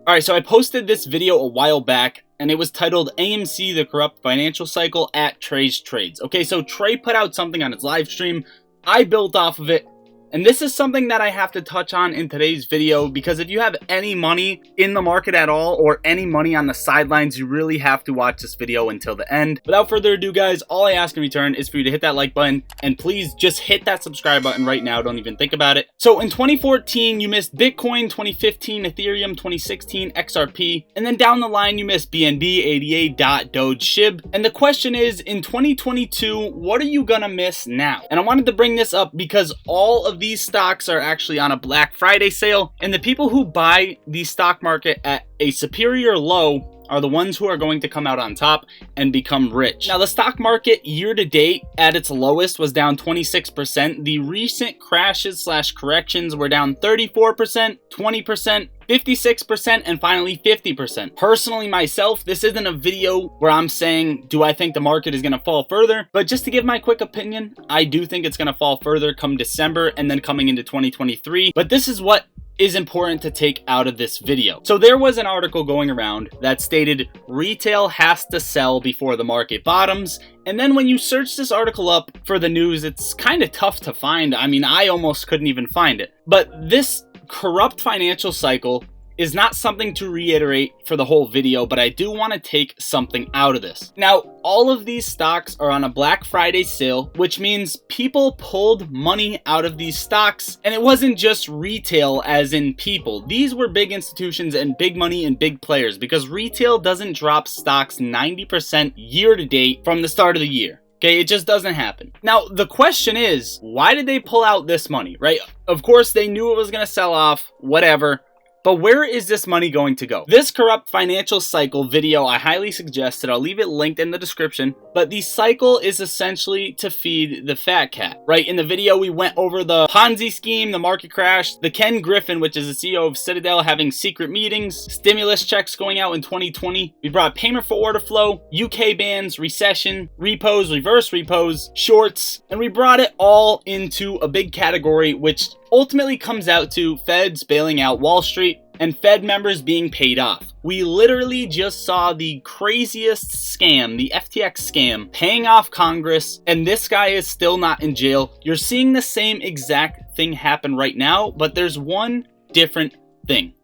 Alright, so I posted this video a while back, and it was titled AMC, the Corrupt Financial Cycle at Trey's Trades. Okay, so Trey put out something on his live stream. I built off of it. And this is something that I have to touch on in today's video, because if you have any money in the market at all or any money on the sidelines, you really have to watch this video until the end. Without further ado, guys, all I ask in return is for you to hit that like button and please just hit that subscribe button right now. Don't even think about it. So in 2014, you missed Bitcoin, 2015, Ethereum, 2016, XRP, and then down the line, you missed BNB, ADA, DOT, Doge, SHIB. And the question is, in 2022, what are you gonna miss now? And I wanted to bring this up because all of these stocks are actually on a Black Friday sale, and the people who buy the stock market at a superior low are the ones who are going to come out on top and become rich. Now, the stock market year to date at its lowest was down 26%. The recent crashes slash corrections were down 34%, 20%, 56%, and finally 50%. Personally, myself, this isn't a video where I'm saying, do I think the market is going to fall further? But just to give my quick opinion, I do think it's going to fall further come December and then coming into 2023. But this is what is important to take out of this video. So there was an article going around that stated retail has to sell before the market bottoms. And then when you search this article up for the news, it's kind of tough to find. I mean, I almost couldn't even find it. But this corrupt financial cycle is not something to reiterate for the whole video, but I do want to take something out of this. Now, all of these stocks are on a Black Friday sale, which means people pulled money out of these stocks, and it wasn't just retail as in people. These were big institutions and big money and big players, because retail doesn't drop stocks 90% year to date from the start of the year. Okay, it just doesn't happen. Now, the question is, why did they pull out this money, right? Of course, they knew it was going to sell off, whatever. But where is this money going to go? This corrupt financial cycle video, I highly suggest it. I'll leave it linked in the description. But the cycle is essentially to feed the fat cat, right? In the video, we went over the Ponzi scheme, the market crash, the Ken Griffin, which is the CEO of Citadel, having secret meetings, stimulus checks going out in 2020. We brought payment for order flow, UK bans, recession, repos, reverse repos, shorts, and we brought it all into a big category, which ultimately comes out to Feds bailing out Wall Street and Fed members being paid off. We literally just saw the craziest scam, the FTX scam, paying off Congress, and this guy is still not in jail. You're seeing the same exact thing happen right now, but there's one different thing.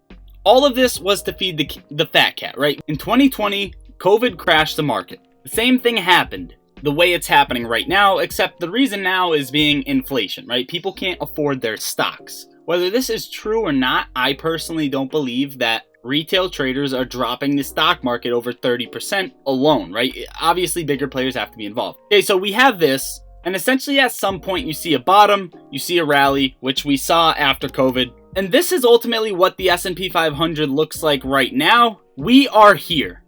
All of this was to feed the fat cat, right? In 2020, COVID crashed the market. The same thing happened the way it's happening right now, except the reason now is being inflation, right? People can't afford their stocks. Whether this is true or not, I personally don't believe that retail traders are dropping the stock market over 30% alone, right? Obviously, bigger players have to be involved. Okay, so we have this, and essentially at some point you see a bottom, you see a rally, which we saw after COVID. And this is ultimately what the S&P 500 looks like right now. We are here.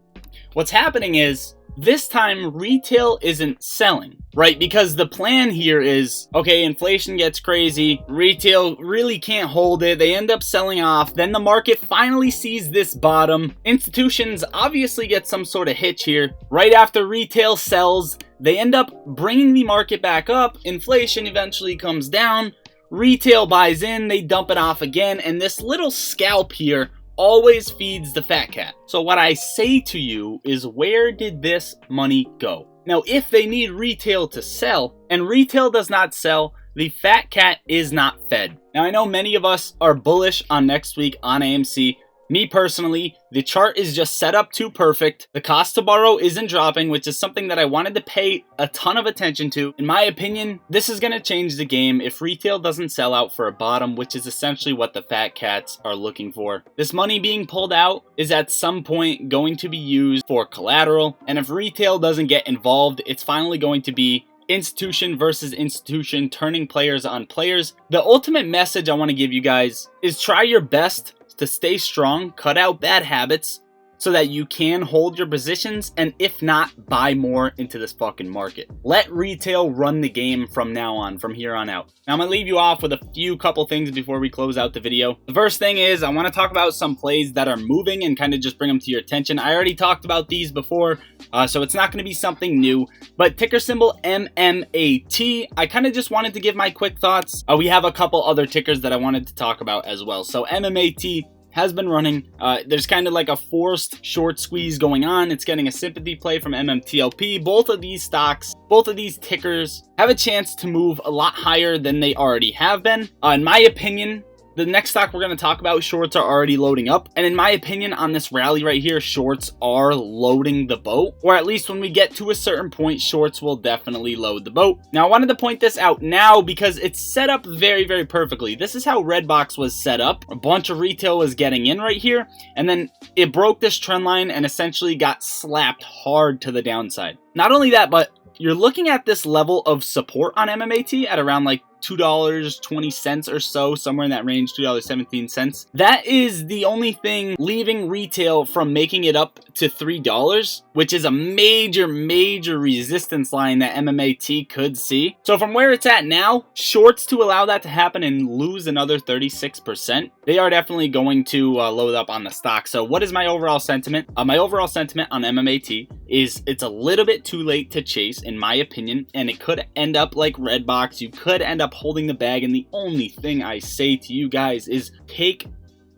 What's happening is, this time, retail isn't selling, right? Because the plan here is, okay, inflation gets crazy, retail really can't hold it, they end up selling off, then the market finally sees this bottom. Institutions obviously get some sort of hitch here. Right after retail sells, they end up bringing the market back up, inflation eventually comes down, retail buys in, they dump it off again, and this little scalp here always feeds the fat cat. So what I say to you is, where did this money go? Now, if they need retail to sell, and retail does not sell, the fat cat is not fed. Now, I know many of us are bullish on next week on AMC. Me personally, the chart is just set up too perfect. The cost to borrow isn't dropping, which is something that I wanted to pay a ton of attention to. In my opinion, this is going to change the game if retail doesn't sell out for a bottom, which is essentially what the fat cats are looking for. This money being pulled out is at some point going to be used for collateral, and if retail doesn't get involved, it's finally going to be institution versus institution, turning players on players. The ultimate message I want to give you guys is try your best to stay strong, cut out bad habits so that you can hold your positions, and if not, buy more into this fucking market. Let retail run the game from now on, from here on out. Now I'm gonna leave you off with a couple things before we close out the video. The first thing is I want to talk about some plays that are moving and kind of just bring them to your attention. I already talked about these before, so it's not going to be something new, but ticker symbol MMAT, I kind of just wanted to give my quick thoughts. We have a couple other tickers that I wanted to talk about as well. So MMAT has been running. There's kind of like a forced short squeeze going on. It's getting a sympathy play from MMTLP. Both of these stocks, both of these tickers have a chance to move a lot higher than they already have been. In my opinion, the next stock we're going to talk about, shorts are already loading up. And in my opinion, on this rally right here, shorts are loading the boat. Or at least when we get to a certain point, shorts will definitely load the boat. Now, I wanted to point this out now because it's set up very, very perfectly. This is how Redbox was set up. A bunch of retail was getting in right here. And then it broke this trend line and essentially got slapped hard to the downside. Not only that, but you're looking at this level of support on MMAT at around like $2.20 or so, somewhere in that range, $2.17. That is the only thing leaving retail from making it up to $3, which is a major resistance line that MMAT could see. So from where it's at now, shorts to allow that to happen and lose another 36%, they are definitely going to load up on the stock. So what is my overall sentiment? My overall sentiment on MMAT is it's a little bit too late to chase, in my opinion, and it could end up like Redbox. You could end up holding the bag, and the only thing I say to you guys is take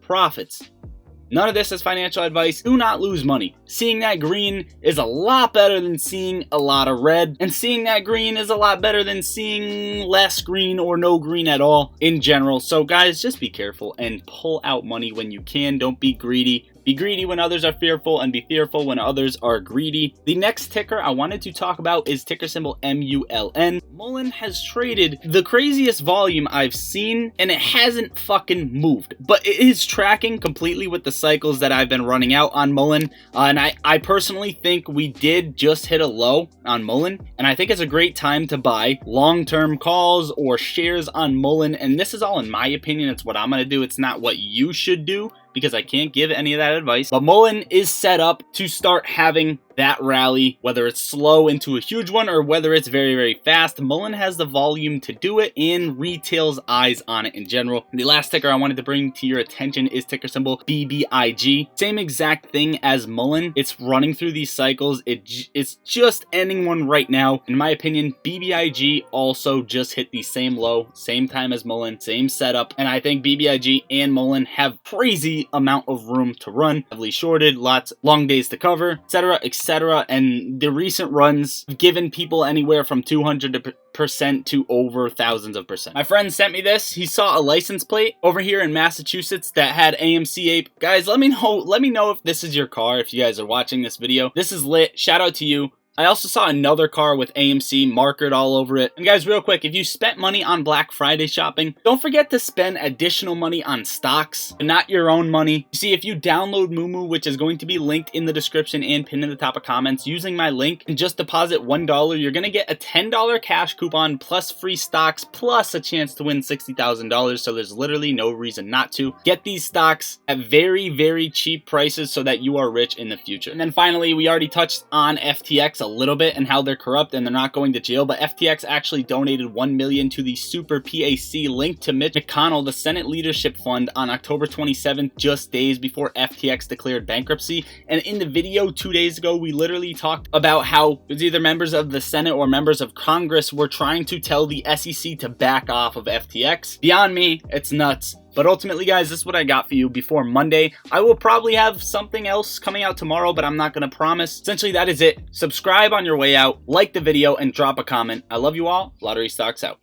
profits. None of this is financial advice. Do not lose money. Seeing that green is a lot better than seeing a lot of red, and seeing that green is a lot better than seeing less green or no green at all in general. So guys, just be careful and pull out money when you can. Don't be greedy. Be greedy when others are fearful, and be fearful when others are greedy. The next ticker I wanted to talk about is ticker symbol MULN. Mullen has traded the craziest volume I've seen, and it hasn't fucking moved. But it is tracking completely with the cycles that I've been running out on Mullen. And I personally think we did just hit a low on Mullen, and I think it's a great time to buy long-term calls or shares on Mullen. And this is all in my opinion. It's what I'm going to do. It's not what you should do, because I can't give any of that advice. But Mullen is set up to start having that rally, whether it's slow into a huge one or whether it's very, very fast. Mullen has the volume to do it, and retail's eyes on it in general. And the last ticker I wanted to bring to your attention is ticker symbol BBIG. Same exact thing as Mullen. It's running through these cycles. It's just ending one right now. In my opinion, BBIG also just hit the same low, same time as Mullen, same setup. And I think BBIG and Mullen have crazy amount of room to run. Heavily shorted, lots, long days to cover, etc., etc. And the recent runs have given people anywhere from 200% to over thousands of percent. My friend sent me this. He saw a license plate over here in Massachusetts that had AMC Ape. Guys, let me know if this is your car, if you guys are watching this video. This is lit. Shout out to you. I also saw another car with AMC markered all over it. And guys, real quick, if you spent money on Black Friday shopping, don't forget to spend additional money on stocks, and not your own money. You see, if you download Moomoo, which is going to be linked in the description and pinned in the top of comments, using my link, and just deposit $1, you're going to get a $10 cash coupon plus free stocks plus a chance to win $60,000. So there's literally no reason not to. Get these stocks at very, very cheap prices so that you are rich in the future. And then finally, we already touched on FTX a little bit and how they're corrupt and they're not going to jail, but FTX actually donated $1 million to the Super PAC linked to Mitch McConnell, the Senate Leadership Fund, on October 27th, just days before FTX declared bankruptcy. And in the video 2 days ago, we literally talked about how it was either members of the Senate or members of Congress were trying to tell the SEC to back off of FTX. Beyond me, it's nuts. But ultimately, guys, this is what I got for you before Monday. I will probably have something else coming out tomorrow, but I'm not going to promise. Essentially, that is it. Subscribe on your way out, like the video, and drop a comment. I love you all. Lottery Stocks out.